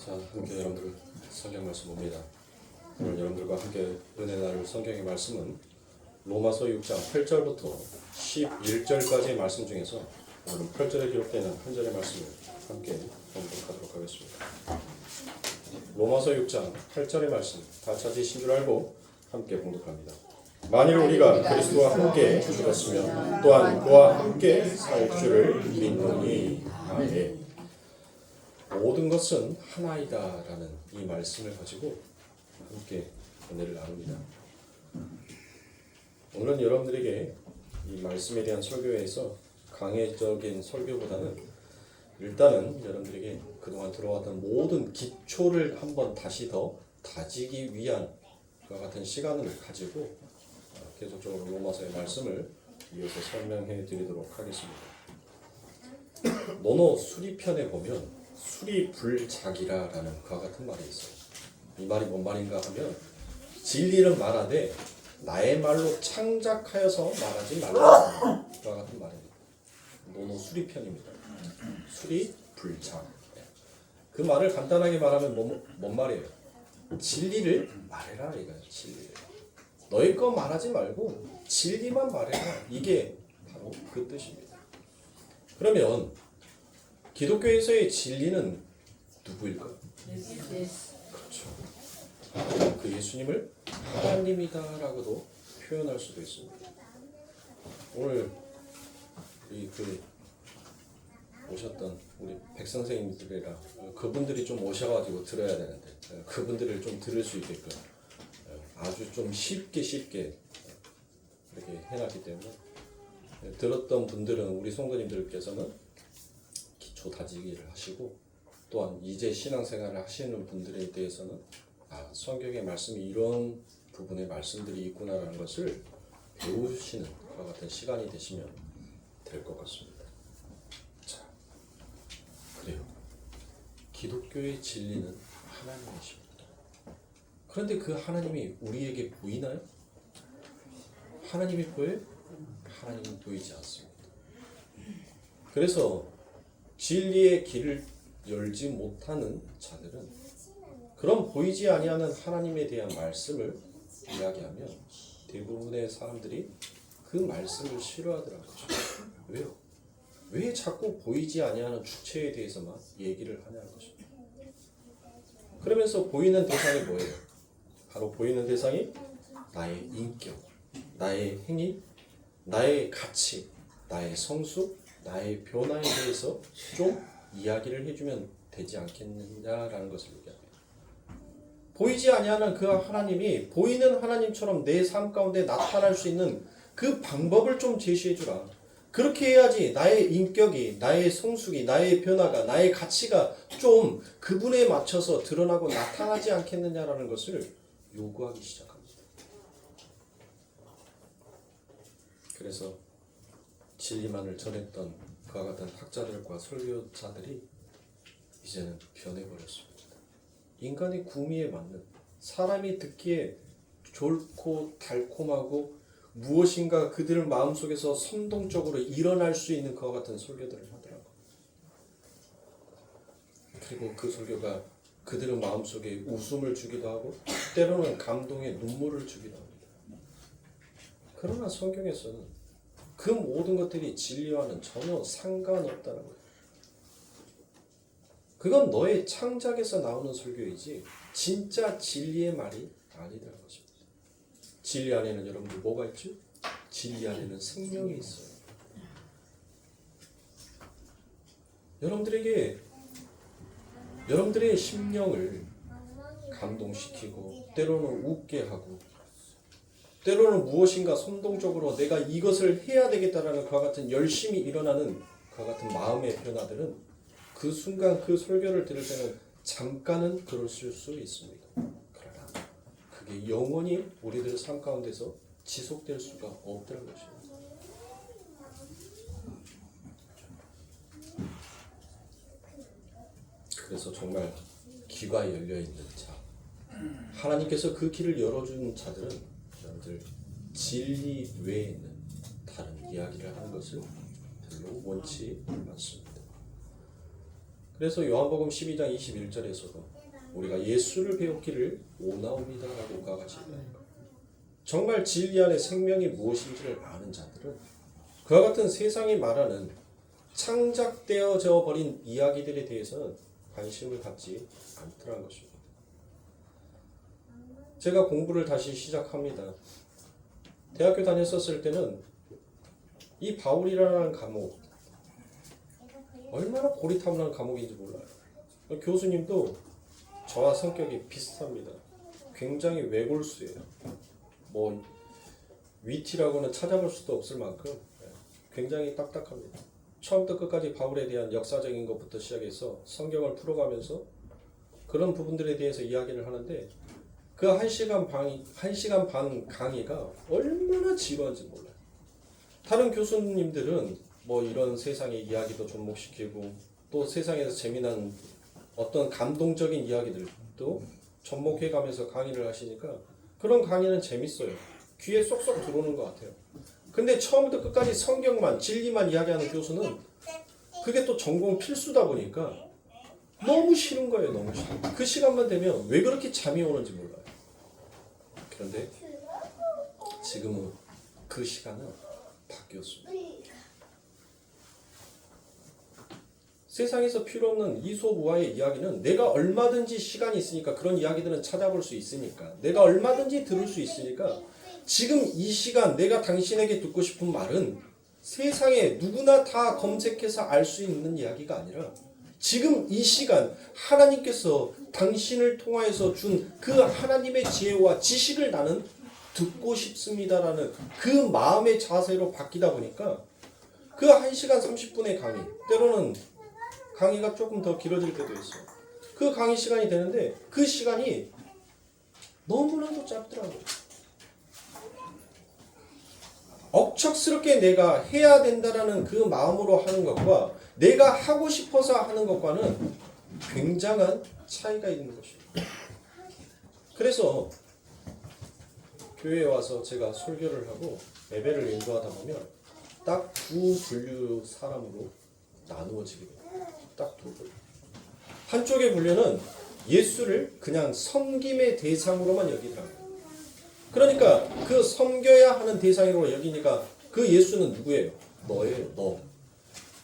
자, 함께 여러분들 성경 말씀 봅니다. 오늘 여러분들과 함께 은혜 나눌 성경의 말씀은 로마서 6장 8절부터 11절까지의 말씀 중에서 오늘 8절에 기록되는 한 절의 말씀을 함께 봉독하도록 하겠습니다. 로마서 6장 8절의 말씀 다 찾으신 줄 알고 함께 봉독합니다. 만일 우리가 그리스도와 함께 죽었으면 또한 그와 함께 살 줄을 믿노니. 아멘. 모든 것은 하나이다 라는 이 말씀을 가지고 함께 은혜를 나눕니다. 오늘은 여러분들에게 이 말씀에 대한 설교에서 강해적인 설교보다는 일단은 여러분들에게 그동안 들어왔던 모든 기초를 한번 다시 더 다지기 위한 그와 같은 시간을 가지고 계속적으로 로마서의 말씀을 이어서 설명해 드리도록 하겠습니다. 논어 수리편에 보면 수리불작이라라는 그와 같은 말이 있어요. 이 말이 뭔 말인가 하면 진리는 말하되 나의 말로 창작하여서 말하지 말라 그와 같은 말입니다. 논어 수리편입니다. 수리불작. 그 말을 간단하게 말하면 뭔 말이에요? 진리를 말해라 이거예요. 진리를. 너희 거 말하지 말고 진리만 말해라. 이게 바로 그 뜻입니다. 그러면 기독교에서의 진리는 누구일까요? 그렇죠. 그 예수님을 하나님이다라고도 표현할 수도 있습니다. 오늘 오셨던 우리 백 선생님들이라 그분들이 좀 오셔가지고 들어야 되는데 그분들을 좀 들을 수 있게끔 아주 좀 쉽게 이렇게 해놨기 때문에 들었던 분들은 우리 성도님들께서는 기초 다지기를 하시고 또한 이제 신앙생활을 하시는 분들에 대해서는 성경의 말씀이 이런 부분의 말씀들이 있구나라는 것을 배우시는 그와 같은 시간이 되시면 될 것 같습니다. 자, 그래요. 기독교의 진리는 하나님이십니다. 그런데 그 하나님이 우리에게 보이나요? 하나님이 보여요? 하나님은 보이지 않습니다. 그래서 진리의 길을 열지 못하는 자들은 그런 보이지 아니하는 하나님에 대한 말씀을 이야기하면 대부분의 사람들이 그 말씀을 싫어하더라고요. 왜요? 왜 자꾸 보이지 아니하는 주체에 대해서만 얘기를 하냐는 것입니다. 그러면서 보이는 대상이 뭐예요? 바로 보이는 대상이 나의 인격, 나의 행위, 나의 가치, 나의 성숙, 나의 변화에 대해서 좀 이야기를 해주면 되지 않겠느냐라는 것을 얘기합니다. 보이지 아니하는 그 하나님이 보이는 하나님처럼 내 삶 가운데 나타날 수 있는 그 방법을 좀 제시해주라. 그렇게 해야지 나의 인격이, 나의 성숙이, 나의 변화가, 나의 가치가 좀 그분에 맞춰서 드러나고 나타나지 않겠느냐라는 것을 요구하기 시작합니다. 그래서 진리만을 전했던 그와 같은 학자들과 설교자들이 이제는 변해버렸습니다. 인간의 구미에 맞는 사람이 듣기에 좋고 달콤하고 무엇인가 그들 마음속에서 선동적으로 일어날 수 있는 그와 같은 설교들을 하더라고요. 그리고 그 설교가 그들의 마음속에 웃음을 주기도 하고 때로는 감동의 눈물을 주기도 합니다. 그러나 성경에서는 그 모든 것들이 진리와는 전혀 상관없다는 거예요. 그건 너의 창작에서 나오는 설교이지 진짜 진리의 말이 아니라는 것입니다. 진리 안에는 여러분들 뭐가 있죠? 진리 안에는 생명이 있어요. 여러분들의 심령을 감동시키고 때로는 웃게 하고 때로는 무엇인가 선동적으로 내가 이것을 해야 되겠다라는 그와 같은 열심히 일어나는 그와 같은 마음의 변화들은 그 순간 그 설교를 들을 때는 잠깐은 그랬을 수 있습니다. 그러나 그게 영원히 우리들의 삶 가운데서 지속될 수가 없다는 것입니다. 그래서 정말 귀가 열려있는 자, 하나님께서 그 길을 열어준 자들은 여러분들 진리 외에는 다른 이야기를 하는 것을 별로 원치 않습니다. 그래서 요한복음 12장 21절에서도 우리가 예수를 배웠기를 오나옵니다라고 가가지고 정말 진리 안에 생명이 무엇인지를 아는 자들은 그와 같은 세상이 말하는 창작되어져 버린 이야기들에 대해서는 관심을 갖지 않더라는 것입니다. 제가 공부를 다시 시작합니다. 대학교 다녔었을 때는 이 바울이라는 과목 얼마나 고리타분한 과목인지 몰라요. 교수님도 저와 성격이 비슷합니다. 굉장히 외골수예요. 뭐 위티라고는 찾아볼 수도 없을 만큼 굉장히 딱딱합니다. 처음부터 끝까지 바울에 대한 역사적인 것부터 시작해서 성경을 풀어가면서 그런 부분들에 대해서 이야기를 하는데 그 1시간 반 강의가 얼마나 지루한지 몰라요. 다른 교수님들은 뭐 이런 세상의 이야기도 접목시키고 또 세상에서 재미난 어떤 감동적인 이야기들도 접목해가면서 강의를 하시니까 그런 강의는 재밌어요. 귀에 쏙쏙 들어오는 것 같아요. 근데 처음부터 끝까지 성경만 진리만 이야기하는 교수는 그게 또 전공 필수다 보니까 너무 싫은 거예요. 너무 싫어. 그 시간만 되면 왜 그렇게 잠이 오는지 몰라요. 그런데 지금은 그 시간은 바뀌었습니다. 세상에서 필요 없는 이솝우화의 이야기는 내가 얼마든지 시간이 있으니까 그런 이야기들은 찾아볼 수 있으니까 내가 얼마든지 들을 수 있으니까 지금 이 시간 내가 당신에게 듣고 싶은 말은 세상에 누구나 다 검색해서 알 수 있는 이야기가 아니라 지금 이 시간 하나님께서 당신을 통하여서 준 그 하나님의 지혜와 지식을 나는 듣고 싶습니다라는 그 마음의 자세로 바뀌다 보니까 그 1시간 30분의 강의 때로는 강의가 조금 더 길어질 때도 있어요. 그 강의 시간이 되는데 그 시간이 너무나도 짧더라고요. 억척스럽게 내가 해야 된다라는 그 마음으로 하는 것과 내가 하고 싶어서 하는 것과는 굉장한 차이가 있는 것입니다. 그래서 교회에 와서 제가 설교를 하고 예배를 인도하다 보면 딱 두 분류 사람으로 나누어지게 됩니다. 딱 두 분류. 한쪽의 분류는 예수를 그냥 섬김의 대상으로만 여기더라고요. 그러니까 그 섬겨야 하는 대상으로 여기니까 그 예수는 누구예요? 너예요. 너.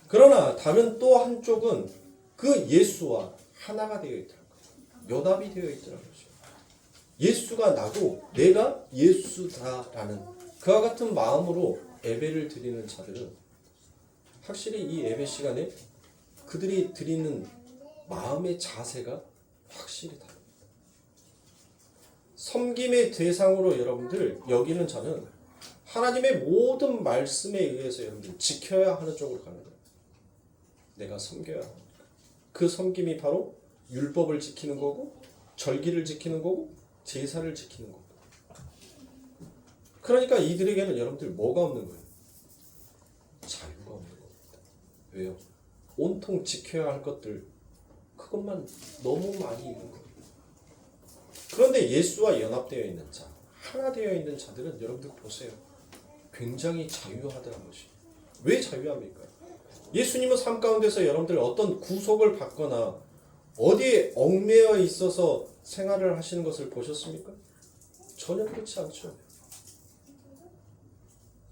그러나 다른 또 한쪽은 그 예수와 하나가 되어 있더라고요. 연합이 되어 있더라고요. 예수가 나고 내가 예수다라는 그와 같은 마음으로 예배를 드리는 자들은 확실히 이 예배 시간에 그들이 드리는 마음의 자세가 확실히 다릅니다. 섬김의 대상으로 여러분들 여기는 자는 하나님의 모든 말씀에 의해서 여러분들 지켜야 하는 쪽으로 가는 거예요. 내가 섬겨야 합니다. 그 섬김이 바로 율법을 지키는 거고 절기를 지키는 거고 제사를 지키는 거고. 그러니까 이들에게는 여러분들 뭐가 없는 거예요? 자유가 없는 겁니다. 왜요? 온통 지켜야 할 것들 그것만 너무 많이 있는 거예요. 그런데 예수와 연합되어 있는 자, 하나 되어 있는 자들은 여러분들 보세요. 굉장히 자유하다는 것입니다. 왜 자유합니까? 예수님은 삶 가운데서 여러분들 어떤 구속을 받거나 어디에 얽매여 있어서 생활을 하시는 것을 보셨습니까? 전혀 그렇지 않죠.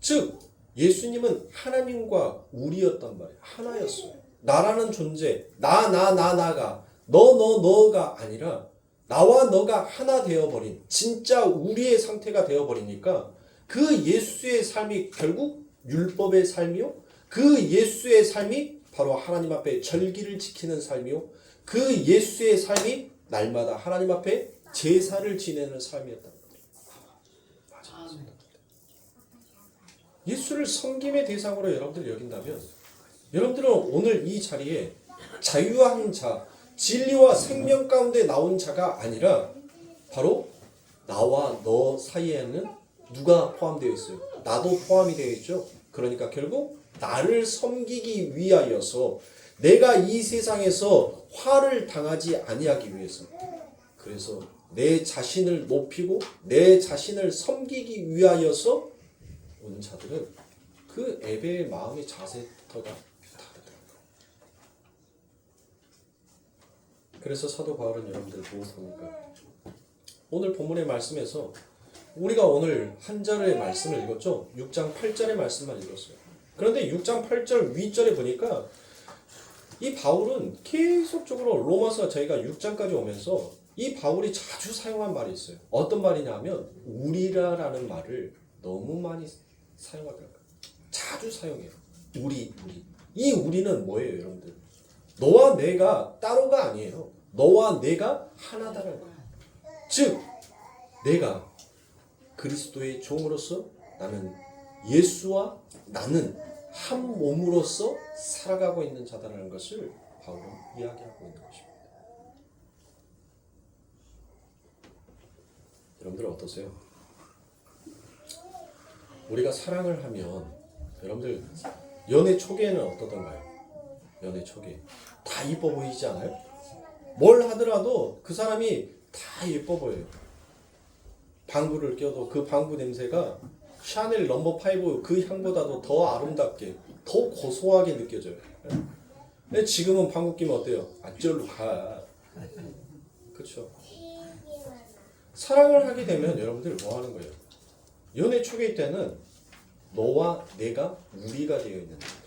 즉 예수님은 하나님과 우리였단 말이에요. 하나였어요. 나라는 존재, 나가 너가 아니라 나와 너가 하나 되어버린 진짜 우리의 상태가 되어버리니까 그 예수의 삶이 결국 율법의 삶이요. 그 예수의 삶이 바로 하나님 앞에 절기를 지키는 삶이요. 그 예수의 삶이 날마다 하나님 앞에 제사를 지내는 삶이었단 말이에요. 맞습니다. 예수를 섬김의 대상으로 여러분들 여긴다면 여러분들은 오늘 이 자리에 자유한 자, 진리와 생명 가운데 나온 자가 아니라 바로 나와 너 사이에는 누가 포함되어 있어요? 나도 포함이 되어 있죠. 그러니까 결국 나를 섬기기 위하여서 내가 이 세상에서 화를 당하지 아니하기 위해서 그래서 내 자신을 높이고 내 자신을 섬기기 위하여서 온 자들은 그 예배의 마음의 자세부터가 다르더라고요. 그래서 사도 바울은 여러분들 무엇합니까? 오늘 본문의 말씀에서 우리가 오늘 한 절의 말씀을 읽었죠. 6장 8절의 말씀만 읽었어요. 그런데 6장 8절 윗절에 보니까 이 바울은 계속적으로 로마서 저희가 6장까지 오면서 이 바울이 자주 사용한 말이 있어요. 어떤 말이냐 하면 우리라라는 말을 너무 많이 사용하더라고요. 자주 사용해요. 우리. 이 우리는 뭐예요, 여러분들? 너와 내가 따로가 아니에요. 너와 내가 하나다라는 거예요. 즉, 내가 그리스도의 종으로서 나는 예수와 나는 한 몸으로서 살아가고 있는 자다라는 것을 바울은 이야기하고 있는 것입니다. 여러분들 어떠세요? 우리가 사랑을 하면 여러분들 연애 초기에는 어떠던가요? 연애 초기 다 이뻐 보이지 않아요? 뭘 하더라도 그 사람이 다 예뻐 보여요. 방구를 껴도 그 방구 냄새가 샤넬 넘버 5 그 향보다도 더 아름답게 더 고소하게 느껴져요. 근데 지금은 방구 끼면 어때요? 저리로 가. 그렇죠? 사랑을 하게 되면 여러분들 뭐 하는 거예요? 연애 초기 때는 너와 내가 우리가 되어 있는 거예요.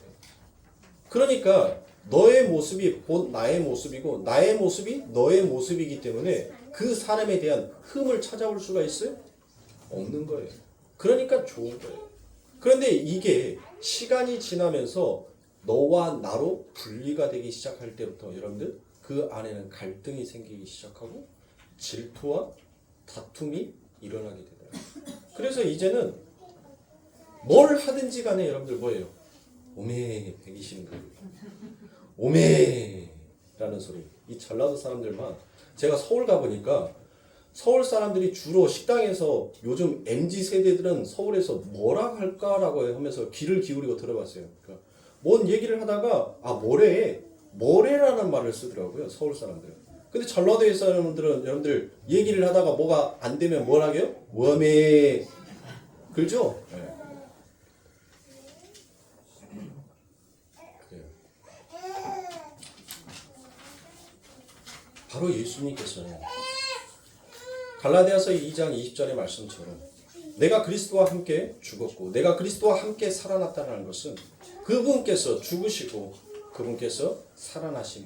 그러니까 너의 모습이 곧 나의 모습이고 나의 모습이 너의 모습이기 때문에 그 사람에 대한 흠을 찾아올 수가 있어요? 없는 거예요. 그러니까 좋은 거예요. 그런데 이게 시간이 지나면서 너와 나로 분리가 되기 시작할 때부터 여러분들 그 안에는 갈등이 생기기 시작하고 질투와 다툼이 일어나게 되더라고요. 그래서 이제는 뭘 하든지 간에 여러분들 뭐예요? 오메 배기시는 거예요. 오메 라는 소리. 이 전라도 사람들만 제가 서울 가보니까 서울 사람들이 주로 식당에서 요즘 MZ세대들은 서울에서 뭐라 할까라고 하면서 귀를 기울이고 들어봤어요. 그러니까 뭔 얘기를 하다가 뭐래라는 말을 쓰더라고요. 서울 사람들은. 근데 전라도에 사람들은 여러분들 얘기를 하다가 뭐가 안 되면 뭘 하게요? 워메. 그렇죠? 네. 그래요. 바로 예수님께서는 갈라디아서 2장 20절의 말씀처럼 내가 그리스도와 함께 죽었고 내가 그리스도와 함께 살아났다는 것은 그분께서 죽으시고 그분께서 살아나심.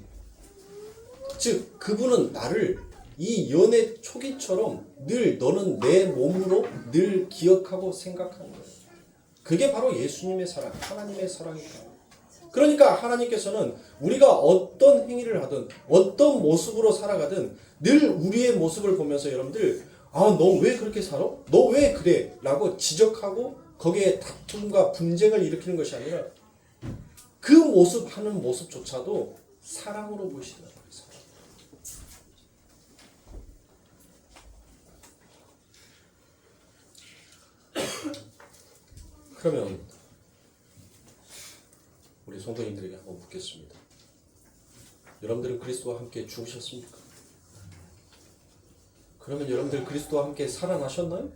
즉 그분은 나를 이 연애 초기처럼 늘 너는 내 몸으로 늘 기억하고 생각하는 거예요. 그게 바로 예수님의 사랑, 하나님의 사랑입니다. 그러니까 하나님께서는 우리가 어떤 행위를 하든 어떤 모습으로 살아가든 늘 우리의 모습을 보면서 여러분들 너 왜 그렇게 살아? 너 왜 그래? 라고 지적하고 거기에 다툼과 분쟁을 일으키는 것이 아니라 그 모습 하는 모습조차도 사랑으로 보시더라고요. 그러면 우리 성도님들에게 한번 묻겠습니다. 여러분들은 그리스도와 함께 죽으셨습니까? 그러면 여러분들 그리스도와 함께 살아나셨나요?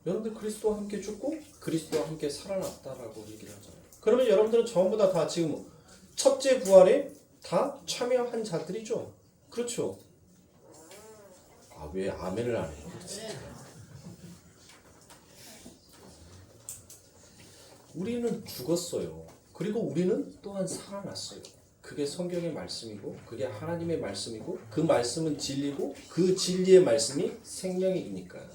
여러분들 그리스도와 함께 죽고 그리스도와 함께 살아났다라고 얘기를 하잖아요. 그러면 여러분들은 전부 다 지금 첫째 부활에 다 참여한 자들이죠. 그렇죠? 왜 아멘을 안 해요? 우리는 죽었어요. 그리고 우리는 또한 살아났어요. 그게 성경의 말씀이고 그게 하나님의 말씀이고 그 말씀은 진리고 그 진리의 말씀이 생명이니까요.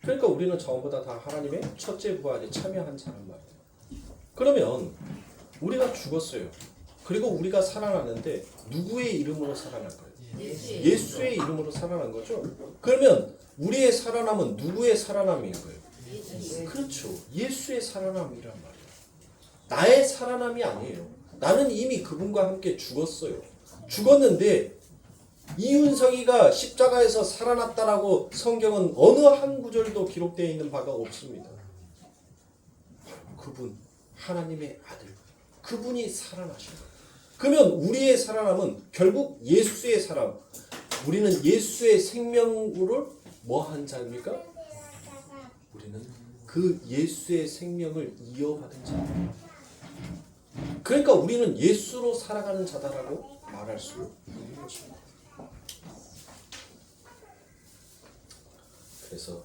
그러니까 우리는 전부 다 하나님의 첫째 부활에 참여한 자란 말이에요. 그러면 우리가 죽었어요. 그리고 우리가 살아났는데 누구의 이름으로 살아난 거예요? 예수의 이름으로 살아난 거죠. 그러면 우리의 살아남은 누구의 살아남인 거예요? 그렇죠. 예수의 살아남이란 말이에요. 나의 살아남이 아니에요. 나는 이미 그분과 함께 죽었어요. 죽었는데 이윤성이가 십자가에서 살아났다라고 성경은 어느 한 구절도 기록되어 있는 바가 없습니다. 그분, 하나님의 아들, 그분이 살아나신 거예요. 그러면 우리의 살아남은 결국 예수의 사람, 우리는 예수의 생명으로 뭐한 자입니까? 우리는 그 예수의 생명을 이어받은 자입니다. 그러니까 우리는 예수로 살아가는 자다라고 말할 수 있는 것입니다. 그래서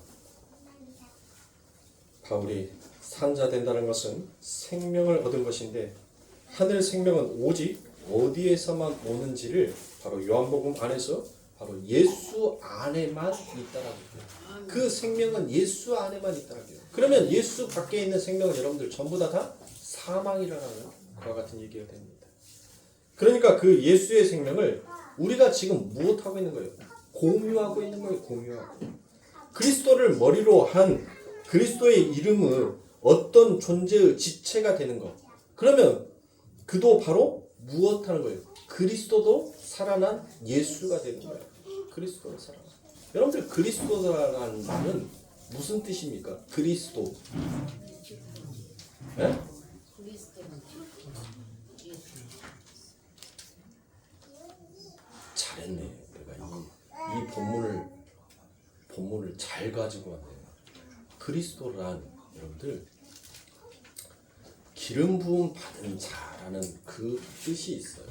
바울이 산자 된다는 것은 생명을 얻은 것인데 하늘 생명은 오직 어디에서만 오는지를 바로 요한복음 안에서 바로 예수 안에만 있다라고 해요. 그 생명은 예수 안에만 있다라고 해요. 그러면 예수 밖에 있는 생명은 여러분들 전부 다 사망이라는 그와 같은 얘기가 됩니다. 그러니까 그 예수의 생명을 우리가 지금 무엇하고 있는 거예요? 공유하고 있는 거예요. 공유하고. 그리스도를 머리로 한 그리스도의 이름은 어떤 존재의 지체가 되는 것. 그러면 그도 바로 무엇하는 거예요? 그리스도도 살아난 예수가 되는 거예요. 그리스도로 살아난. 여러분들 그리스도라는 말은 무슨 뜻입니까? 그리스도. 네? 잘했네. 내가 이 본문을 잘 가지고 왔네요. 그리스도란 여러분들 기름 부음 받은 자라는 그 뜻이 있어요.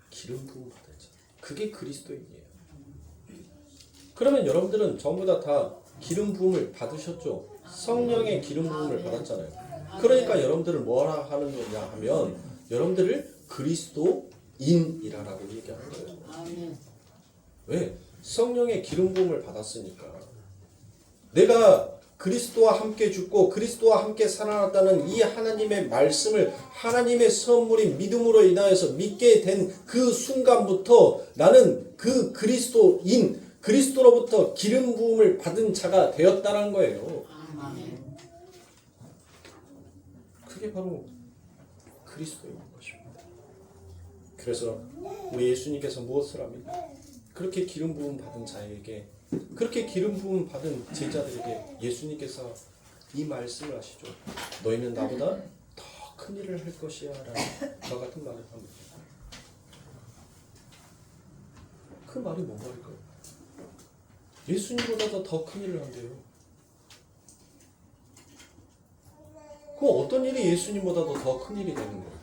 기름 부음 받은 자. 그게 그리스도인이에요. 그러면 여러분들은 전부 다 기름 부음을 받으셨죠? 성령의 기름 부음을 받았잖아요. 그러니까 여러분들을 뭐라 하는 거냐 하면 여러분들을 그리스도인이라고 얘기하는 거예요. 왜? 성령의 기름 부음을 받았으니까. 내가 그리스도와 함께 죽고 그리스도와 함께 살아났다는 이 하나님의 말씀을 하나님의 선물인 믿음으로 인하여서 믿게 된 그 순간부터 나는 그 그리스도인, 그리스도로부터 기름 부음을 받은 자가 되었다는 거예요. 그게 바로 그리스도인 것입니다. 그래서 우리 예수님께서 무엇을 합니까? 그렇게 기름 부음 받은 자에게, 그렇게 기름 부음 받은 제자들에게 예수님께서 이 말씀을 하시죠. 너희는 나보다 더 큰 일을 할 것이야 라는 저 같은 말을 합니다. 그 말이 뭔 말일까요? 예수님보다 더 큰 일을 한대요. 그 어떤 일이 예수님보다도 더 큰 일이 되는 거예요?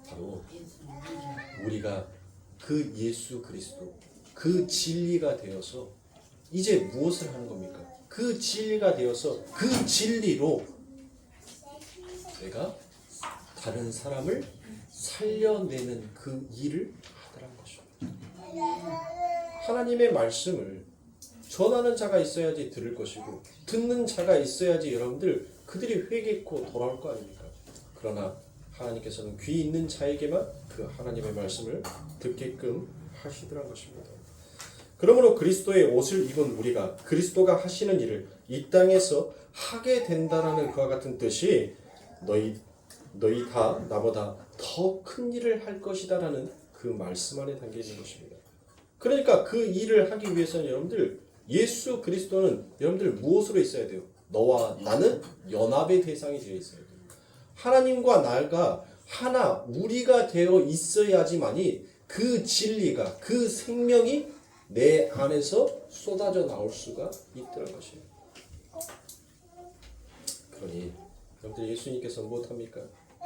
바로 우리가 그 예수 그리스도, 그 진리가 되어서 이제 무엇을 하는 겁니까? 그 진리가 되어서 그 진리로 내가 다른 사람을 살려내는 그 일을 하더란 것입니다. 하나님의 말씀을 전하는 자가 있어야지 들을 것이고 듣는 자가 있어야지 여러분들 그들이 회개코 돌아올 거 아닙니까? 그러나 하나님께서는 귀 있는 자에게만 그 하나님의 말씀을 듣게끔 하시더란 것입니다. 그러므로 그리스도의 옷을 입은 우리가 그리스도가 하시는 일을 이 땅에서 하게 된다라는 그와 같은 뜻이 너희 다 나보다 더 큰 일을 할 것이다라는 그 말씀 안에 담겨 있는 것입니다. 그러니까 그 일을 하기 위해서는 여러분들 예수 그리스도는 여러분들 무엇으로 있어야 돼요? 너와 나는 연합의 대상이 되어 있어야 돼요. 하나님과 나가 하나 우리가 되어 있어야지만이 그 진리가 그 생명이 내 안에서 쏟아져 나올 수가 있다는 것이에요. 그러니 여러분들 예수님께서 무엇합니까?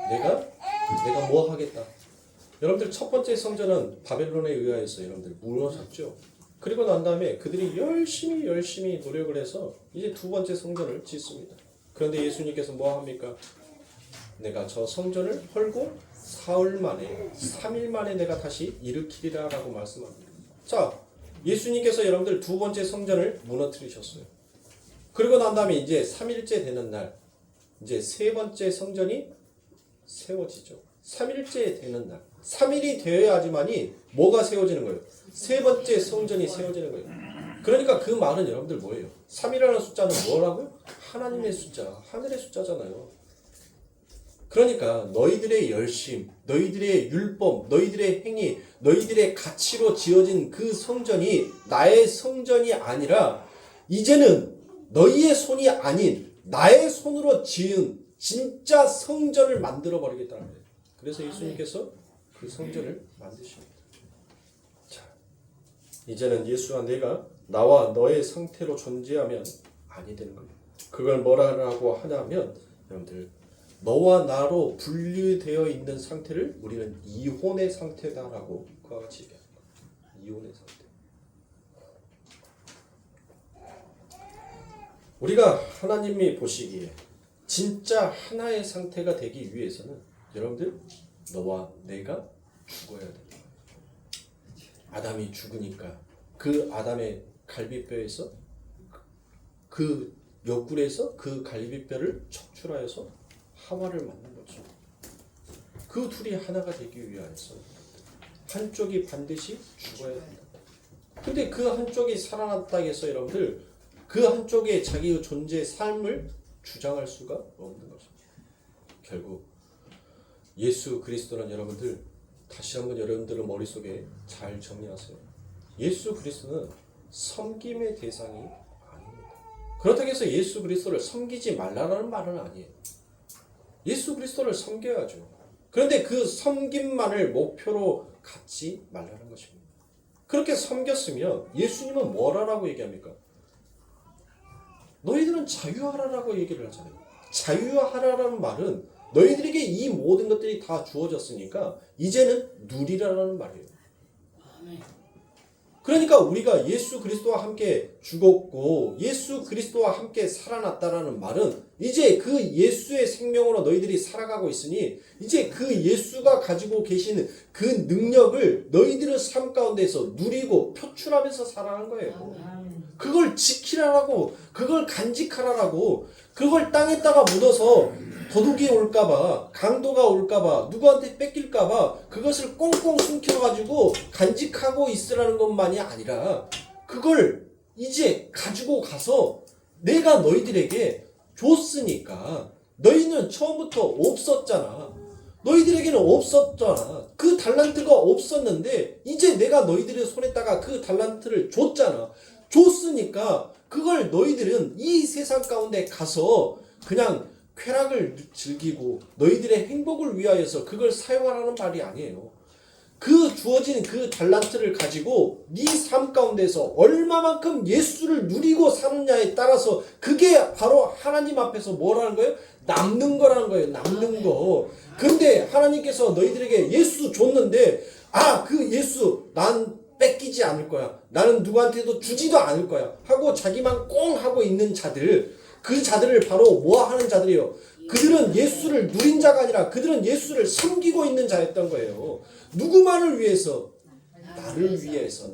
내가 뭐 하겠다. 여러분들 첫 번째 성전은 바벨론에 의하여서 여러분들 무너졌죠. 그리고 난 다음에 그들이 열심히 노력을 해서 이제 두 번째 성전을 짓습니다. 그런데 예수님께서 뭐 합니까? 내가 저 성전을 헐고 사흘 만에 3일 만에 내가 다시 일으키리라 라고 말씀합니다. 자, 예수님께서 여러분들 두 번째 성전을 무너뜨리셨어요. 그리고 난 다음에 이제 3일째 되는 날 이제 세 번째 성전이 세워지죠. 3일째 되는 날 3일이 되어야지만이 뭐가 세워지는 거예요? 세 번째 성전이 세워지는 거예요. 그러니까 그 말은 여러분들 뭐예요? 3이라는 숫자는 뭐라고요? 하나님의 숫자, 하늘의 숫자잖아요. 그러니까 너희들의 열심, 너희들의 율법, 너희들의 행위, 너희들의 가치로 지어진 그 성전이 나의 성전이 아니라 이제는 너희의 손이 아닌 나의 손으로 지은 진짜 성전을 만들어 버리겠다는 거예요. 그래서 예수님께서 그 성전을 만드십니다. 자, 이제는 예수와 내가 나와 너의 상태로 존재하면 아니 되는 겁니다. 그걸 뭐라고 하냐면 여러분들 너와 나로 분리되어 있는 상태를 우리는 이혼의 상태다라고 그와 같이 얘기합니다. 이혼의 상태. 우리가 하나님이 보시기에 진짜 하나의 상태가 되기 위해서는 여러분들 너와 내가 죽어야 됩니다. 아담이 죽으니까 그 아담의 갈비뼈에서 그 옆구리에서 그 갈비뼈를 척출하여서 하와를 만든 거죠. 그 둘이 하나가 되기 위해서 한쪽이 반드시 죽어야 된다. 근데 그 한쪽이 살아났다 해서 여러분들 그 한쪽에 자기의 존재의 삶을 주장할 수가 없는 것입니다. 결국 예수 그리스도는 여러분들 다시 한번 여러분들의 머릿속에 잘 정리하세요. 예수 그리스도는 섬김의 대상이 아닙니다. 그렇다고 해서 예수 그리스도를 섬기지 말라는 말은 아니에요. 예수 그리스도를 섬겨야죠. 그런데 그 섬김만을 목표로 갖지 말라는 것입니다. 그렇게 섬겼으면 예수님은 뭐라고 얘기합니까? 너희들은 자유하라라고 얘기를 하잖아요. 자유하라라는 말은 너희들에게 이 모든 것들이 다 주어졌으니까 이제는 누리라라는 말이에요. 그러니까 우리가 예수 그리스도와 함께 죽었고 예수 그리스도와 함께 살아났다라는 말은 이제 그 예수의 생명으로 너희들이 살아가고 있으니 이제 그 예수가 가지고 계시는 그 능력을 너희들의 삶 가운데서 누리고 표출하면서 살아가는 거예요. 그걸 지키라라고, 그걸 간직하라라고, 그걸 땅에다가 묻어서 도둑이 올까봐, 강도가 올까봐, 누구한테 뺏길까봐 그것을 꽁꽁 숨겨가지고 간직하고 있으라는 것만이 아니라 그걸 이제 가지고 가서 내가 너희들에게 줬으니까 너희는 처음부터 없었잖아. 너희들에게는 없었잖아. 그 달란트가 없었는데 이제 내가 너희들의 손에다가 그 달란트를 줬잖아. 줬으니까 그걸 너희들은 이 세상 가운데 가서 그냥 쾌락을 즐기고 너희들의 행복을 위하여서 그걸 사용하라는 말이 아니에요. 그 주어진 그 달란트를 가지고 네 삶 가운데서 얼마만큼 예수를 누리고 사느냐에 따라서 그게 바로 하나님 앞에서 뭐라는 거예요? 남는 거라는 거예요. 남는 거. 근데 하나님께서 너희들에게 예수 줬는데 그 예수 난 뺏기지 않을 거야. 나는 누구한테도 주지도 않을 거야. 하고 자기만 꽁 하고 있는 자들, 그 자들을 바로 뭐 하는 자들이에요? 그들은 예수를 누린 자가 아니라 그들은 예수를 섬기고 있는 자였던 거예요. 누구만을 위해서? 나를 위해서.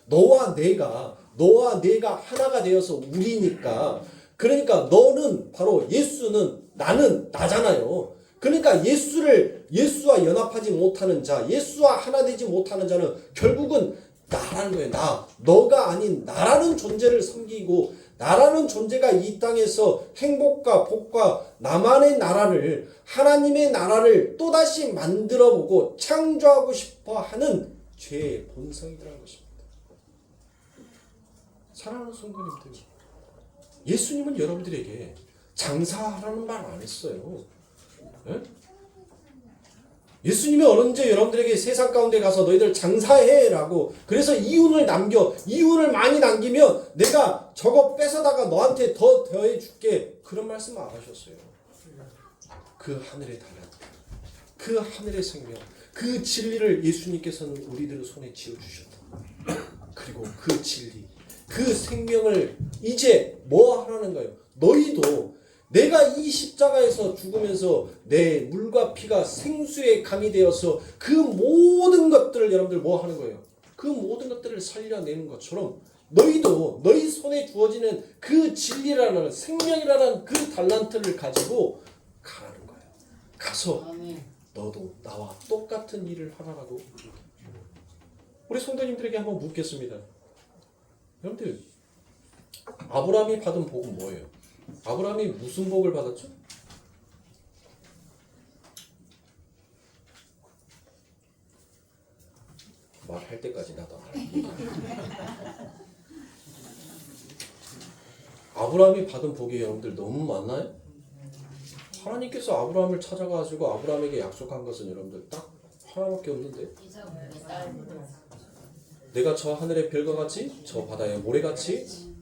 너와 내가 하나가 되어서 우리니까. 그러니까 너는 바로 예수는 나는 나잖아요. 그러니까 예수와 연합하지 못하는 자, 예수와 하나 되지 못하는 자는 결국은 나라는 거예요. 너가 아닌 나라는 존재를 섬기고 나라는 존재가 이 땅에서 행복과 복과 나만의 나라를 하나님의 나라를 또다시 만들어보고 창조하고 싶어하는 죄의 본성이라는 것입니다. 사랑하는 성도님들, 예수님은 여러분들에게 장사하라는 말 안 했어요. 네? 예수님이 언제 여러분들에게 세상 가운데 가서 너희들 장사해라고 그래서 이윤을 많이 남기면 내가 저거 뺏어다가 너한테 더 더해줄게 그런 말씀 안 하셨어요. 그 하늘의 달란트, 그 하늘의 생명, 그 진리를 예수님께서는 우리들의 손에 쥐어주셨다. 그리고 그 진리, 그 생명을 이제 뭐 하라는 거예요? 너희도 내가 이 십자가에서 죽으면서 내 물과 피가 생수의 강이 되어서 그 모든 것들을 여러분들 뭐 하는 거예요? 그 모든 것들을 살려내는 것처럼 너희도 너희 손에 주어지는 그 진리라는 생명이라는 그 달란트를 가지고 가라는 거예요. 가서 너도 나와 똑같은 일을 하라고. 우리 성도님들에게 한번 묻겠습니다. 여러분들 아브라함이 받은 복은 뭐예요? 아브라함이 무슨 복을 받았죠? 말할 때까지 나도 아브라함이 받은 복이 여러분들 너무 많나요? 하나님께서 아브라함을 찾아가지고 아브라함에게 약속한 것은 여러분들 딱 하나밖에 없는데 내가 저 하늘의 별과 같이 저 바다의 모래같이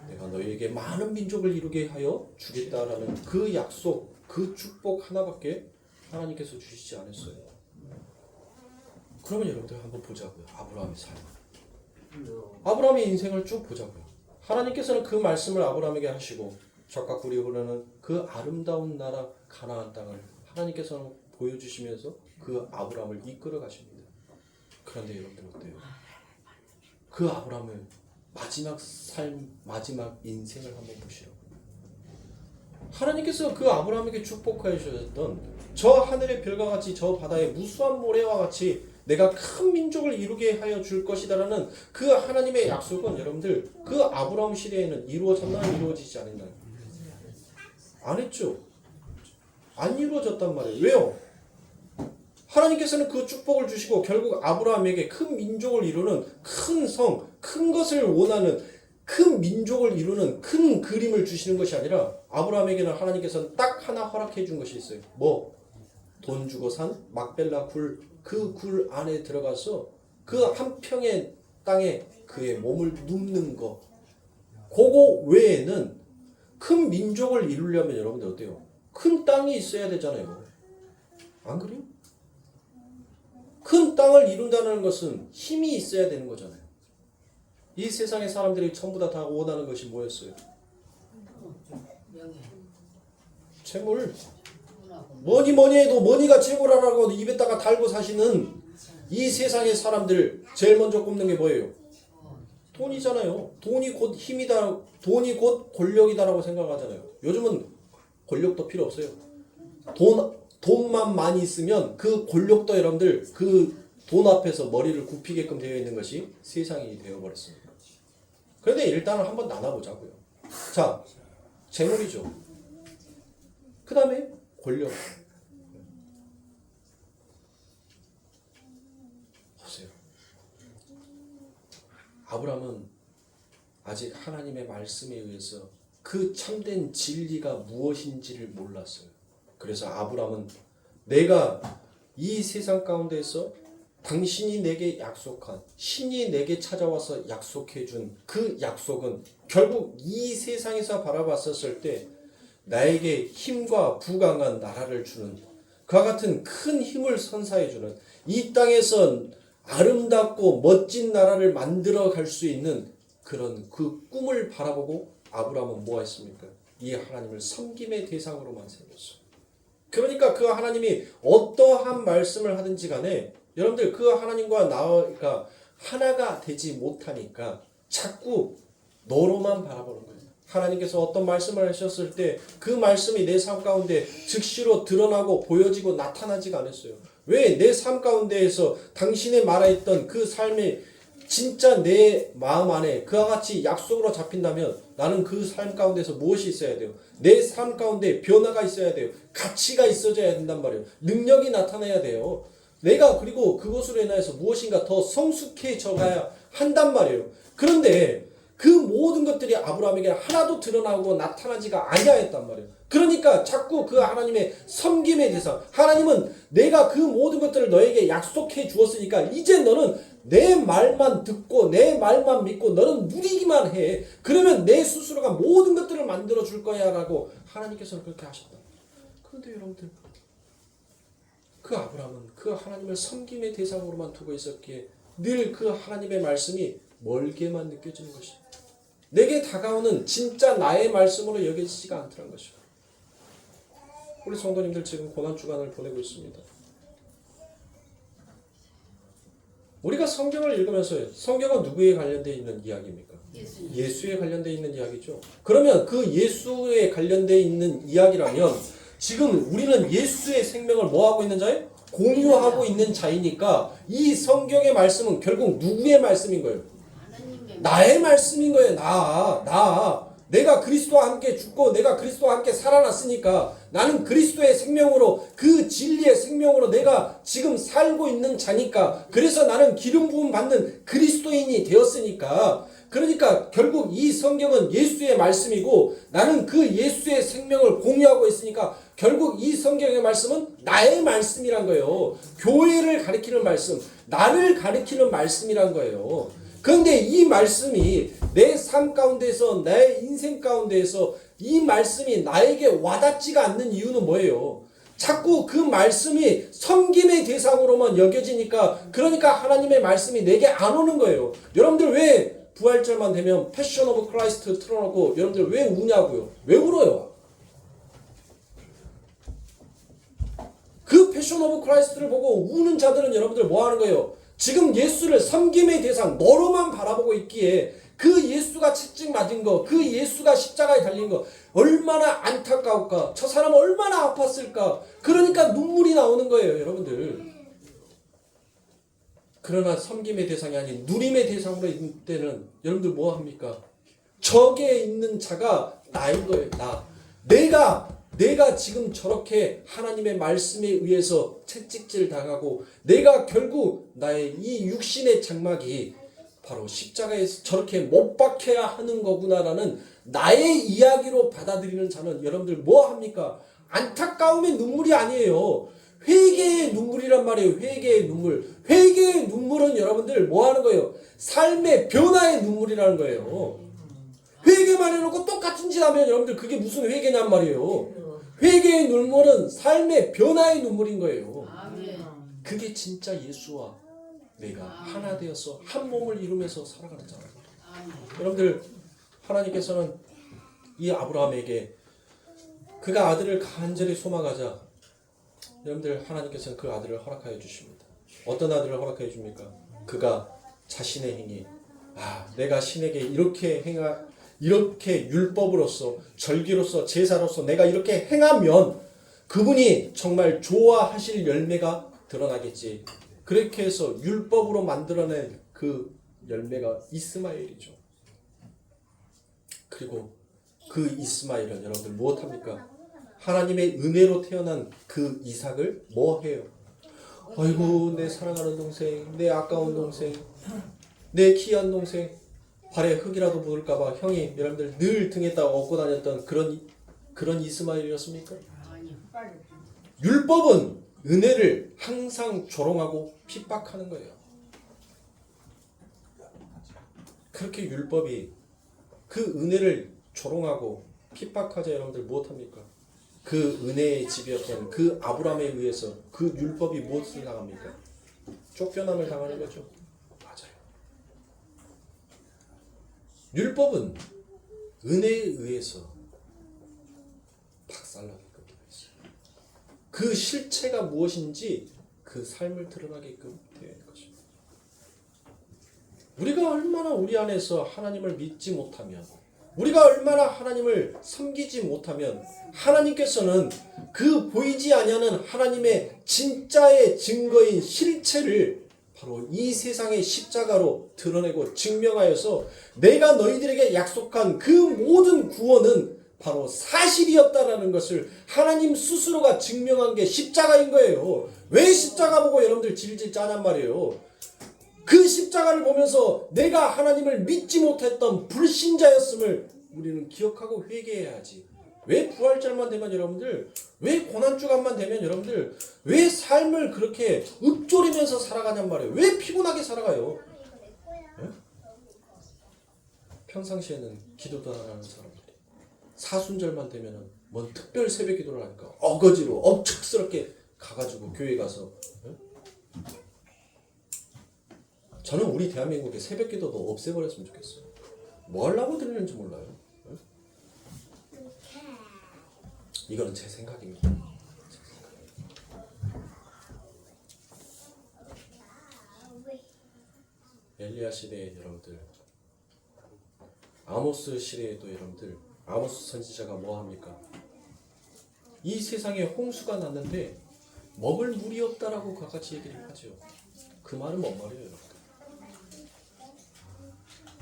내가 너희에게 많은 민족을 이루게 하여 주겠다라는 그 약속 그 축복 하나밖에 하나님께서 주시지 않았어요. 그러면 여러분들 한번 보자고요. 아브라함의 삶. 아브라함의 인생을 쭉 보자고요. 하나님께서는 그 말씀을 아브라함에게 하시고 적과 꿀이 흐르는 그 아름다운 나라 가나안 땅을 하나님께서는 보여주시면서 그 아브라함을 이끌어 가십니다. 그런데 여러분들 어때요? 그 아브라함의 마지막 삶, 마지막 인생을 한번 보시라고요. 하나님께서 그 아브라함에게 축복하여 주셨던 저 하늘의 별과 같이 저 바다의 무수한 모래와 같이 내가 큰 민족을 이루게 하여 줄 것이다라는 그 하나님의 약속은 여러분들 그 아브라함 시대에는 이루어졌나 이루어지지 않았나요? 안 했죠. 안 이루어졌단 말이에요. 왜요? 하나님께서는 그 축복을 주시고 결국 아브라함에게 큰 민족을 이루는 큰 성, 큰 것을 원하는 큰 민족을 이루는 큰 그림을 주시는 것이 아니라 아브라함에게는 하나님께서는 딱 하나 허락해 준 것이 있어요. 뭐? 돈 주고 산 막벨라 굴, 그 굴 안에 들어가서 그 한 평의 땅에 그의 몸을 눕는 거. 그거 외에는 큰 민족을 이루려면 여러분들 어때요? 큰 땅이 있어야 되잖아요. 안 그래요? 큰 땅을 이룬다는 것은 힘이 있어야 되는 거잖아요. 이 세상의 사람들이 전부 다 원하는 것이 뭐였어요? 재물. 뭐니 해도 머니가 최고라고 입에다가 달고 사시는 이 세상의 사람들 제일 먼저 꼽는 게 뭐예요? 돈이잖아요. 돈이 곧 힘이다. 돈이 곧 권력이다라고 생각하잖아요. 요즘은 권력도 필요 없어요. 돈만 많이 있으면 그 권력도 여러분들 그 돈 앞에서 머리를 굽히게끔 되어 있는 것이 세상이 되어버렸습니다. 그런데 일단은 한번 나눠보자고요. 자, 재물이죠. 그 다음에 권력. 보세요. 아브라함은 아직 하나님의 말씀에 의해서 그 참된 진리가 무엇인지를 몰랐어요. 그래서 아브라함은 내가 이 세상 가운데서 당신이 내게 약속한 신이 내게 찾아와서 약속해 준 그 약속은 결국 이 세상에서 바라봤었을 때 나에게 힘과 부강한 나라를 주는 그와 같은 큰 힘을 선사해 주는 이 땅에서 아름답고 멋진 나라를 만들어 갈 수 있는 그런 그 꿈을 바라보고 아브라함은 뭐가 있습니까? 이 하나님을 섬김의 대상으로만 생겼어요. 그러니까 그 하나님이 어떠한 말씀을 하든지 간에 여러분들 그 하나님과 나가 하나가 되지 못하니까 자꾸 너로만 바라보는 거예요. 하나님께서 어떤 말씀을 하셨을 때 그 말씀이 내 삶 가운데 즉시로 드러나고 보여지고 나타나지가 않았어요. 왜? 내 삶 가운데에서 당신의 말했던 그 삶이 진짜 내 마음 안에 그와 같이 약속으로 잡힌다면 나는 그 삶 가운데서 무엇이 있어야 돼요? 내 삶 가운데 변화가 있어야 돼요. 가치가 있어져야 된단 말이에요. 능력이 나타나야 돼요. 내가 그리고 그것으로 인하여서 무엇인가 더 성숙해져 가야 한단 말이에요. 그런데 그 모든 것들이 아브라함에게 하나도 드러나고 나타나지가 아니하였단 말이에요. 그러니까 자꾸 그 하나님의 섬김의 대상, 하나님은 내가 그 모든 것들을 너에게 약속해 주었으니까 이제 너는 내 말만 듣고 내 말만 믿고 너는 누리기만 해. 그러면 내 스스로가 모든 것들을 만들어 줄 거야 라고 하나님께서는 그렇게 하셨다. 그런데 여러분들 그 아브라함은 그 하나님을 섬김의 대상으로만 두고 있었기에 늘 그 하나님의 말씀이 멀게만 느껴지는 것이에요. 내게 다가오는 진짜 나의 말씀으로 여겨지지가 않더라는 것이에요. 우리 성도님들 지금 고난주간을 보내고 있습니다. 우리가 성경을 읽으면서 성경은 누구에 관련되어 있는 이야기입니까? 예수에 관련되어 있는 이야기죠. 그러면 그 예수에 관련되어 있는 이야기라면 지금 우리는 예수의 생명을 뭐하고 있는 자예요? 공유하고 있는 자이니까 이 성경의 말씀은 결국 누구의 말씀인 거예요? 나의 말씀인 거예요. 내가 그리스도와 함께 죽고 내가 그리스도와 함께 살아났으니까 나는 그리스도의 생명으로 그 진리의 생명으로 내가 지금 살고 있는 자니까 그래서 나는 기름 부음 받는 그리스도인이 되었으니까 그러니까 결국 이 성경은 예수의 말씀이고 나는 그 예수의 생명을 공유하고 있으니까 결국 이 성경의 말씀은 나의 말씀이란 거예요. 교회를 가리키는 말씀, 나를 가리키는 말씀이란 거예요. 그런데 이 말씀이 내 삶 가운데서 내 인생 가운데에서 이 말씀이 나에게 와닿지가 않는 이유는 뭐예요? 자꾸 그 말씀이 섬김의 대상으로만 여겨지니까, 그러니까 하나님의 말씀이 내게 안 오는 거예요. 여러분들 왜 부활절만 되면 패션 오브 크라이스트 틀어놓고 여러분들 왜 우냐고요? 왜 울어요? 그 패션 오브 크라이스트를 보고 우는 자들은 여러분들 뭐 하는 거예요? 지금 예수를 섬김의 대상 너로만 바라보고 있기에 그 예수가 채찍 맞은 거, 그 예수가 십자가에 달린 거 얼마나 안타까울까? 저 사람은 얼마나 아팠을까? 그러니까 눈물이 나오는 거예요, 여러분들. 그러나 섬김의 대상이 아닌 누림의 대상으로 있을 때는 여러분들 뭐 합니까? 적에 있는 자가 나인 거예요. 내가 지금 저렇게 하나님의 말씀에 의해서 채찍질 당하고 내가 결국 나의 이 육신의 장막이 바로 십자가에서 저렇게 못 박혀야 하는 거구나라는 나의 이야기로 받아들이는 자는 여러분들 뭐 합니까? 안타까움의 눈물이 아니에요. 회개의 눈물이란 말이에요. 회개의 눈물. 회개의 눈물은 여러분들 뭐 하는 거예요? 삶의 변화의 눈물이라는 거예요. 회개만 해놓고 똑같은 짓 하면 여러분들 그게 무슨 회개냔 말이에요. 회개의 눈물은 삶의 변화의 눈물인 거예요. 그게 진짜 예수와 내가 하나 되어서 한 몸을 이루면서 살아가는 자예요. 여러분들 하나님께서는 이 아브라함에게 그가 아들을 간절히 소망하자 여러분들 하나님께서는 그 아들을 허락하여 주십니다. 어떤 아들을 허락하여 줍니까? 그가 자신의 행위, 내가 신에게 이렇게 율법으로서 절기로서 제사로서 내가 이렇게 행하면 그분이 정말 좋아하실 열매가 드러나겠지. 그렇게 해서 율법으로 만들어낸 그 열매가 이스마엘이죠. 그리고 그 이스마엘은 여러분들 무엇합니까? 하나님의 은혜로 태어난 그 이삭을 뭐 해요? 아이고 내 사랑하는 동생, 내 아까운 동생, 내 귀한 동생, 발에 흙이라도 묻을까봐 형이 여러분들 늘 등에다 업고 다녔던 그런 이스마엘이었습니까? 율법은 은혜를 항상 조롱하고 핍박하는 거예요. 그렇게 율법이 그 은혜를 조롱하고 핍박하자 여러분들 무엇합니까? 그 은혜의 집이었던 그 아브라함에 의해서 그 율법이 무엇을 당합니까? 쫓겨남을 당하는 거죠. 맞아요. 율법은 은혜에 의해서 박살나게끔 되어 있어요. 그 실체가 무엇인지 그 삶을 드러나게끔 되어 있는 것입니다. 우리가 얼마나 우리 안에서 하나님을 믿지 못하면, 우리가 얼마나 하나님을 섬기지 못하면 하나님께서는 그 보이지 아니하는 하나님의 진짜의 증거인 실체를 바로 이 세상의 십자가로 드러내고 증명하여서 내가 너희들에게 약속한 그 모든 구원은 바로 사실이었다라는 것을 하나님 스스로가 증명한 게 십자가인 거예요. 왜 십자가 보고 여러분들 질질 짜냔 말이에요. 그 십자가를 보면서 내가 하나님을 믿지 못했던 불신자였음을 우리는 기억하고 회개해야지. 왜 부활절만 되면 여러분들, 왜 고난주간만 되면 여러분들 왜 삶을 그렇게 읊조리면서 살아가냔 말이에요. 왜 피곤하게 살아가요? 네? 평상시에는 기도도 안 하는 사람들이 사순절만 되면은 뭔 특별 새벽 기도를 하니까 어거지로 억척스럽게 가가지고 교회 가서 저는 우리 대한민국의 새벽 기도도 없애버렸으면 좋겠어요. 뭐 하려고 드리는지 몰라요. 이거는 제 생각입니다. 엘리야 시대에 여러분들, 아모스 시대에도 여러분들, 아모스 선지자가 뭐 합니까? 이 세상에 홍수가 났는데 먹을 물이 없다라고 같이 얘기를 하죠. 그 말은 뭔 말이에요, 여러분?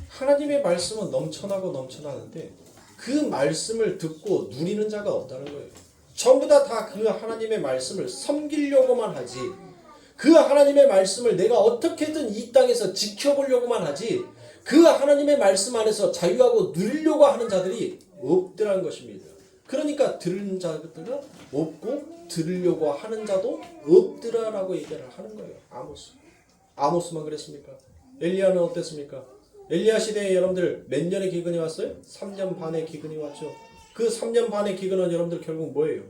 하나님의 말씀은 넘쳐나고 넘쳐나는데 그 말씀을 듣고 누리는 자가 없다는 거예요. 전부 다 그 하나님의 말씀을 섬기려고만 하지, 그 하나님의 말씀을 내가 어떻게든 이 땅에서 지켜보려고만 하지, 그 하나님의 말씀 안에서 자유하고 누리려고 하는 자들이 없더라는 것입니다. 그러니까 들은 자들은 없고 들으려고 하는 자도 없더라라고 얘기를 하는 거예요. 아모스만 그랬습니까? 엘리야는 어땠습니까? 엘리야 시대에 여러분들 몇 년의 기근이 왔어요? 3년 반의 기근이 왔죠. 그 3년 반의 기근은 여러분들 결국 뭐예요?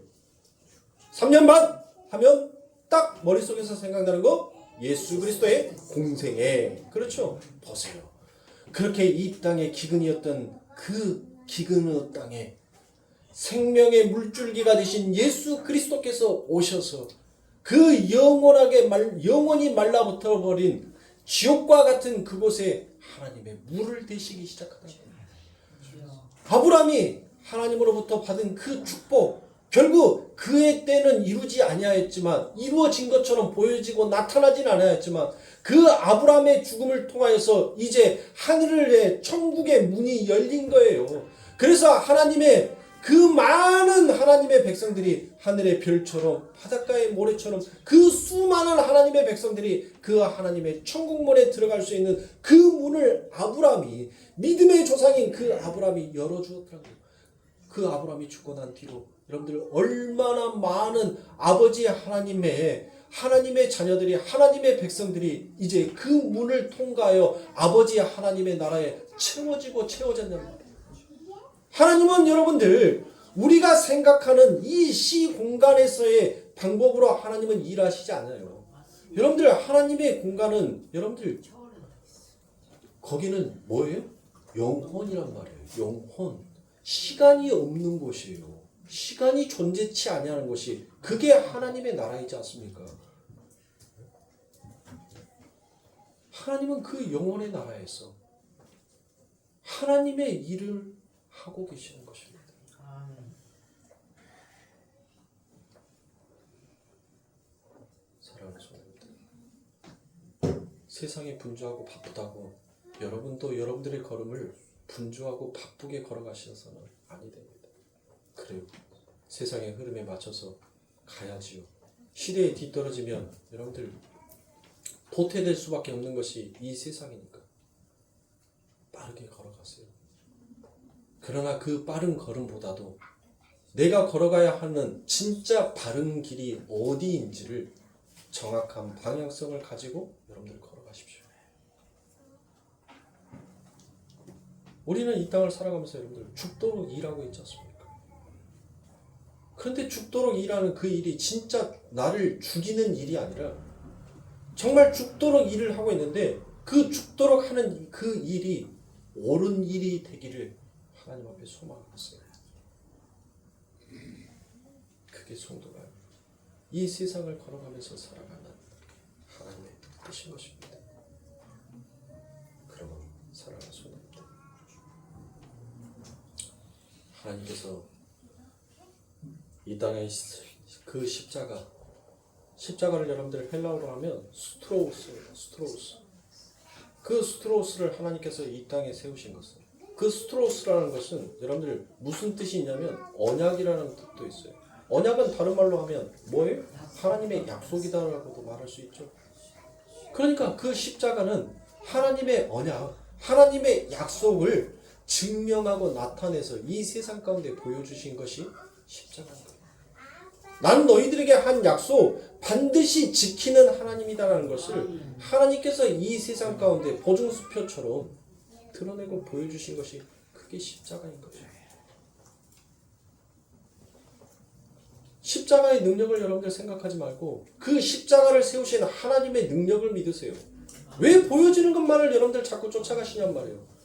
3년 반 하면 딱 머릿속에서 생각나는 거 예수 그리스도의 공생애. 그렇죠? 보세요. 그렇게 이 땅의 기근이었던 그 기근의 땅에 생명의 물줄기가 되신 예수 그리스도께서 오셔서 그 영원히 말라붙어 버린 지옥과 같은 그곳에 하나님의 물을 대시기 시작하다. 아브라함이 하나님으로부터 받은 그 축복, 결국 그의 때는 이루지 아니하였지만, 이루어진 것처럼 보여지고 나타나진 않았지만, 그 아브라함의 죽음을 통하여서 이제 하늘의 천국의 문이 열린 거예요. 그래서 하나님의 그 많은 하나님의 백성들이 하늘의 별처럼 바닷가의 모래처럼 그 수많은 하나님의 백성들이 그 하나님의 천국문에 들어갈 수 있는 그 문을 아브라함이, 믿음의 조상인 그 아브라함이 열어주었다고요. 그 아브라함이 죽고 난 뒤로 여러분들 얼마나 많은 아버지 하나님의 자녀들이, 하나님의 백성들이 이제 그 문을 통과하여 아버지 하나님의 나라에 채워졌냔 말이에요. 하나님은 여러분들 우리가 생각하는 이 시 공간에서의 방법으로 하나님은 일하시지 않아요. 여러분들 하나님의 공간은 여러분들 거기는 뭐예요? 영혼이란 말이에요. 영혼. 시간이 없는 곳이에요. 시간이 존재치 아니하는 것이 그게 하나님의 나라이지 않습니까? 하나님은 그 영혼의 나라에서 하나님의 일을 하고 계시는 것입니다. 사랑하는 성도님들, 세상이 분주하고 바쁘다고 여러분도 여러분들의 걸음을 분주하고 바쁘게 걸어가셔서는 아니 됩니다. 그래요. 세상의 흐름에 맞춰서 가야지요. 시대에 뒤떨어지면 여러분들 도태될 수밖에 없는 것이 이 세상이니까 빠르게 걸어가세요. 그러나 그 빠른 걸음보다도 내가 걸어가야 하는 진짜 바른 길이 어디인지를 정확한 방향성을 가지고 여러분들 걸어가십시오. 우리는 이 땅을 살아가면서 여러분들 죽도록 일하고 있지 않습니까? 그런데 죽도록 일하는 그 일이 진짜 나를 죽이는 일이 아니라 정말 죽도록 일을 하고 있는데 그 죽도록 하는 그 일이 옳은 일이 되기를 하나님 앞에 소망하겠어요. 그게 성도가 이 세상을 걸어가면서 살아가는 하나님의 뜻인 것입니다. 그러면 사랑하는 성도님들, 하나님께서 이 땅의 그 십자가를 여러분들 헬라어로 하면 스트로우스예요. 스트로우스. 그 스트로우스를 하나님께서 이 땅에 세우신 것은, 그 스트로우스라는 것은 여러분들 무슨 뜻이 있냐면 언약이라는 뜻도 있어요. 언약은 다른 말로 하면 뭐예요? 하나님의 약속이다라고도 말할 수 있죠. 그러니까 그 십자가는 하나님의 언약, 하나님의 약속을 증명하고 나타내서 이 세상 가운데 보여주신 것이 십자가입니다. 난 너희들에게 한 약속 반드시 지키는 하나님이다라는 것을 하나님께서 이 세상 가운데 보증수표처럼 드러내고 보여주신 것이 그게 십자가인 거예요. 십자가의 능력을 여러분들 생각하지 말고 그 십자가를 세우신 하나님의 능력을 믿으세요. 왜 보여지는 것만을 여러분들 자꾸 쫓아가시냔 말이에요.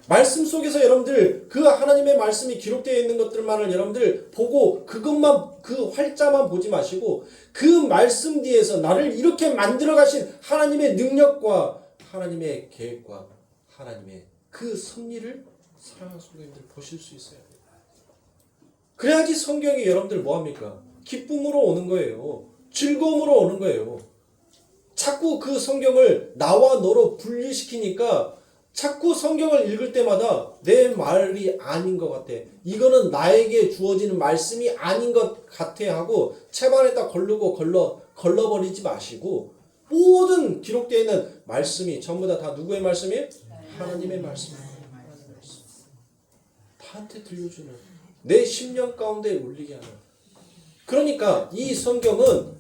말씀 속에서 여러분들 그 하나님의 말씀이 기록되어 있는 것들만을 여러분들 보고 그것만, 그 활자만 보지 마시고 그 말씀 뒤에서 나를 이렇게 만들어 가신 하나님의 능력과 하나님의 계획과 하나님의 그 섭리를 사랑하는 성도님들 보실 수 있어야 돼요. 그래야지 성경이 여러분들 뭐합니까? 기쁨으로 오는 거예요. 즐거움으로 오는 거예요. 자꾸 그 성경을 나와 너로 분리시키니까 자꾸 성경을 읽을 때마다 내 말이 아닌 것 같아. 이거는 나에게 주어지는 말씀이 아닌 것 같아 하고 채반에다 걸러버리지 마시고 모든 기록되어 있는 말씀이 전부 다 누구의 말씀이에요? 하나님의 말씀이에요. 나한테 들려주는 내 심령 가운데 울리게 하는. 그러니까 이 성경은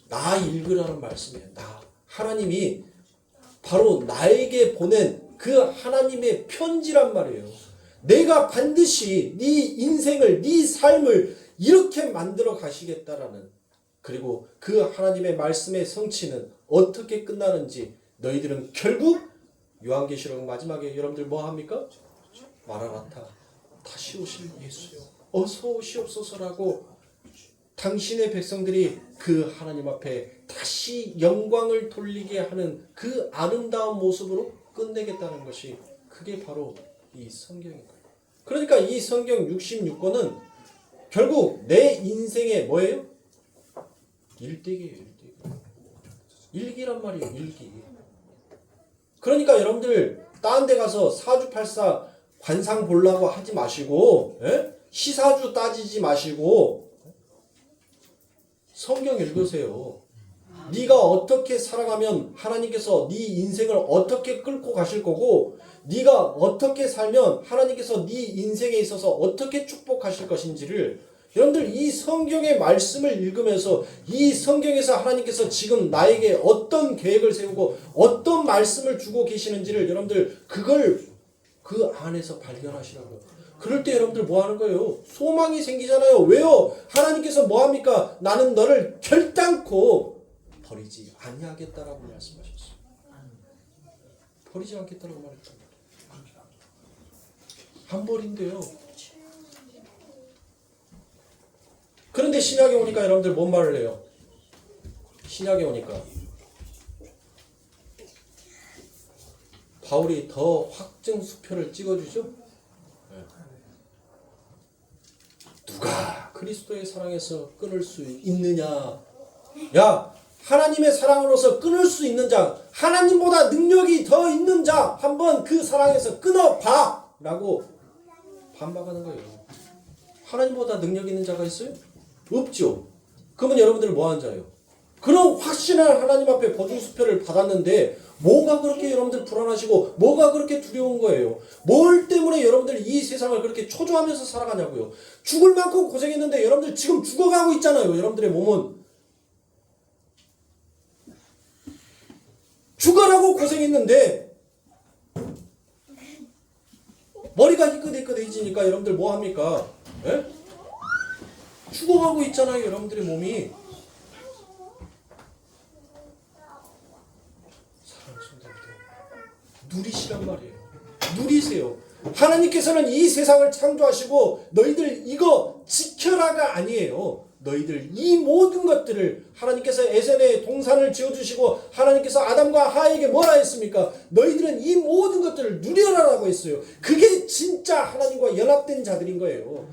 나 읽으라는 말씀이에요. 하나님이 바로 나에게 보낸 그 하나님의 편지란 말이에요. 내가 반드시 네 인생을, 네 삶을 이렇게 만들어 가시겠다라는, 그리고 그 하나님의 말씀의 성취는 어떻게 끝나는지 너희들은 결국 요한계시록 마지막에 여러분들 뭐 합니까? 마라나타, 다시 오실 예수요, 어서 오시옵소서라고 당신의 백성들이 그 하나님 앞에 다시 영광을 돌리게 하는 그 아름다운 모습으로 끝내겠다는 것이, 그게 바로 이 성경인 거예요. 그러니까 이 성경 66권은 결국 내 인생의 뭐예요? 일대기예요. 일기란 말이에요. 일기. 그러니까 여러분들 딴 데 가서 사주팔사 관상 보려고 하지 마시고, 시사주 따지지 마시고 성경 읽으세요. 네가 어떻게 살아가면 하나님께서 네 인생을 어떻게 끌고 가실 거고, 네가 어떻게 살면 하나님께서 네 인생에 있어서 어떻게 축복하실 것인지를 여러분들 이 성경의 말씀을 읽으면서, 이 성경에서 하나님께서 지금 나에게 어떤 계획을 세우고 어떤 말씀을 주고 계시는지를 여러분들 그걸 그 안에서 발견하시라고요. 그럴 때 여러분들 뭐 하는 거예요? 소망이 생기잖아요. 왜요? 하나님께서 뭐 합니까? 나는 너를 결단코 버리지 아니하겠다라고 말씀하셨어요. 버리지 않겠다라고 말했죠. 안 버린대요. 그런데 신약에 오니까 여러분들 뭔 말을 해요? 신약에 오니까 바울이 더 확증수표를 찍어주죠. 누가 그리스도의 사랑에서 끊을 수 있느냐? 야, 하나님의 사랑으로서 끊을 수 있는 자, 하나님보다 능력이 더 있는 자, 한번 그 사랑에서 끊어봐! 라고 반박하는 거예요. 하나님보다 능력 있는 자가 있어요? 없죠. 그러면 여러분들은 뭐 하는 자예요? 그런 확신한 하나님 앞에 보증수표를 받았는데 뭐가 그렇게 여러분들 불안하시고 뭐가 그렇게 두려운 거예요? 뭘 때문에 여러분들 이 세상을 그렇게 초조하면서 살아가냐고요? 죽을 만큼 고생했는데 여러분들 지금 죽어가고 있잖아요. 여러분들의 몸은. 죽어라고 고생했는데 머리가 희끗희끗해지니까 여러분들 뭐 합니까? 예? 죽어가고 있잖아요. 여러분들의 몸이. 사랑하는 성도님들, 누리시란 말이에요. 누리세요. 하나님께서는 이 세상을 창조하시고 너희들 이거 지켜라가 아니에요. 너희들 이 모든 것들을 하나님께서 에덴에 동산을 지어주시고 하나님께서 아담과 하와에게 뭐라 했습니까? 너희들은 이 모든 것들을 누려라라고 했어요. 그게 진짜 하나님과 연합된 자들인 거예요.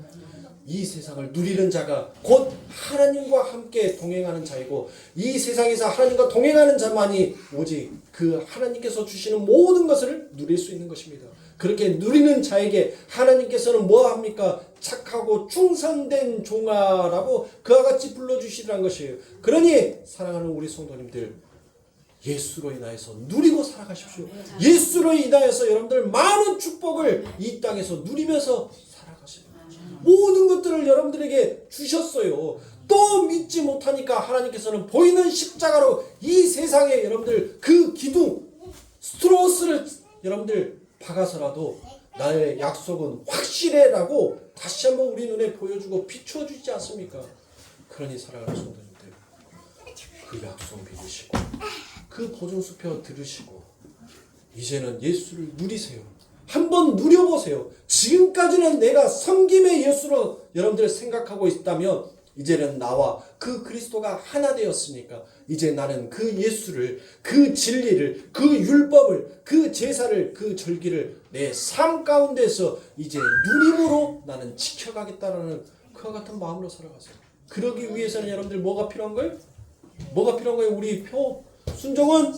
이 세상을 누리는 자가 곧 하나님과 함께 동행하는 자이고, 이 세상에서 하나님과 동행하는 자만이 오직 그 하나님께서 주시는 모든 것을 누릴 수 있는 것입니다. 그렇게 누리는 자에게 하나님께서는 뭐 합니까? 착하고 충성된 종아라고 그와 같이 불러주시라는 것이에요. 그러니 사랑하는 우리 성도님들, 예수로 인하여서 누리고 살아가십시오. 예수로 인하여서 여러분들 많은 축복을 이 땅에서 누리면서 살아가십시오. 모든 것들을 여러분들에게 주셨어요. 또 믿지 못하니까 하나님께서는 보이는 십자가로 이 세상에 여러분들 그 기둥 스트로스를 여러분들 박아서라도 나의 약속은 확실해라고 다시 한번 우리 눈에 보여주고 비춰주지 않습니까? 그러니 사랑하는 성도님들, 그 약속 믿으시고 그 보증수표 들으시고 이제는 예수를 누리세요. 한번 누려보세요. 지금까지는 내가 섬김의 예수로 여러분들 생각하고 있다면 이제는 나와 그 그리스도가 하나 되었으니까 이제 나는 그 예수를, 그 진리를, 그 율법을, 그 제사를, 그 절기를 내 삶 가운데서 이제 누림으로 나는 지켜가겠다라는 그와 같은 마음으로 살아가세요. 그러기 위해서는 여러분들 뭐가 필요한 거예요? 뭐가 필요한 거예요? 우리 순종은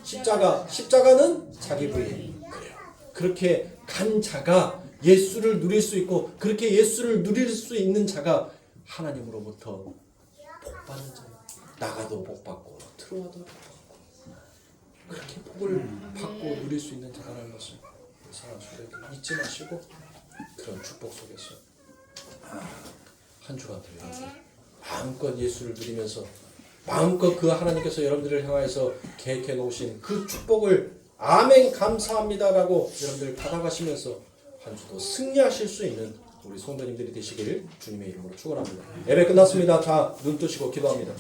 십자가, 십자가는 자기 부인. 그래요. 그렇게 간 자가 예수를 누릴 수 있고, 그렇게 예수를 누릴 수 있는 자가 하나님으로부터 복 받는 자예요. 나가도 복 받고 들어와도 복 받고 그렇게 복을 받고 누릴 수 있는 자라는 것을 사랑하는 성도들 잊지 마시고 그런 축복 속에서 한 주간 더 여러분 마음껏 예수를 누리면서 마음껏 그 하나님께서 여러분들을 향하여서 계획해 놓으신 그 축복을 아멘 감사합니다라고 여러분들 받아가시면서 한 주도 승리하실 수 있는 우리 성도님들이 되시길 주님의 이름으로 축원합니다. 예배 끝났습니다. 다 눈 뜨시고 기도합니다.